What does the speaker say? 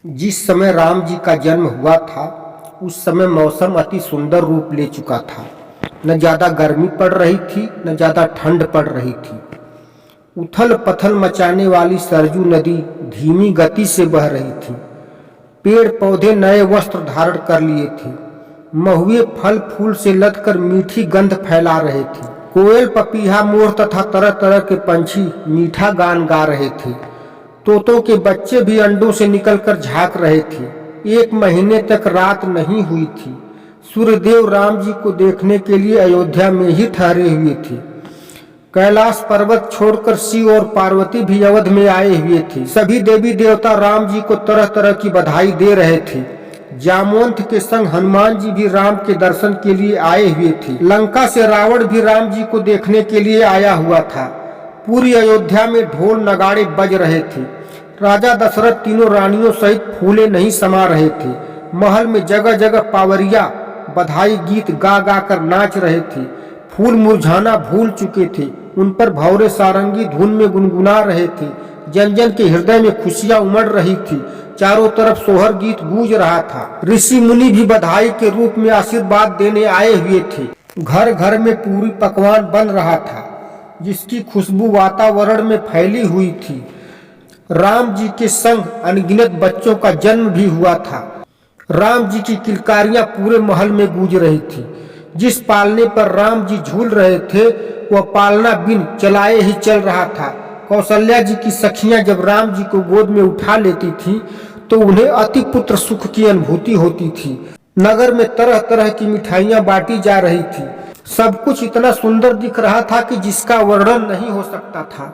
जिस समय राम जी का जन्म हुआ था उस समय मौसम अति सुंदर रूप ले चुका था। न ज़्यादा गर्मी पड़ रही थी न ज़्यादा ठंड पड़ रही थी। उथल पथल मचाने वाली सरजू नदी धीमी गति से बह रही थी। पेड़ पौधे नए वस्त्र धारण कर लिए थे। महुए फल फूल से लदकर मीठी गंध फैला रहे थे। कोयल पपीहा मोर तथा तरह तरह के पंछी मीठा गान गा रहे थे। तोतों के बच्चे भी अंडों से निकलकर झांक रहे थे। 1 महीने तक रात नहीं हुई थी। सूर्यदेव राम जी को देखने के लिए अयोध्या में ही ठहरे हुए थे। कैलाश पर्वत छोड़कर शिव और पार्वती भी अवध में आए हुए थे। सभी देवी देवता राम जी को तरह तरह की बधाई दे रहे थे। जामवंत के संग हनुमान जी भी राम के दर्शन के लिए आए हुए थे। लंका से रावण भी राम जी को देखने के लिए आया हुआ था। पूरी अयोध्या में ढोल नगाड़े बज रहे थे। राजा दशरथ तीनों रानियों सहित फूले नहीं समा रहे थे। महल में जगह जगह पावरिया बधाई गीत गा गा कर नाच रहे थे। फूल मुरझाना भूल चुके थे। उन पर भौरे सारंगी धुन में गुनगुना रहे थे। जन जन के हृदय में खुशियां उमड़ रही थी। चारों तरफ सोहर गीत गूंज रहा था। ऋषि मुनि भी बधाई के रूप में आशीर्वाद देने आए हुए थे। घर घर में पूरी पकवान बन रहा था जिसकी खुशबू वातावरण में फैली हुई थी। राम जी के संग अनगिनत बच्चों का जन्म भी हुआ था। राम जी की किलकारियां पूरे महल में गूंज रही थी। जिस पालने पर राम जी झूल रहे थे वह पालना बिन चलाए ही चल रहा था। कौशल्या जी की सखियां जब राम जी को गोद में उठा लेती थीं तो उन्हें अति पुत्र सुख की अनुभूति होती थी। नगर में तरह तरह की मिठाइयां बांटी जा रही थी। सब कुछ इतना सुंदर दिख रहा था कि जिसका वर्णन नहीं हो सकता था।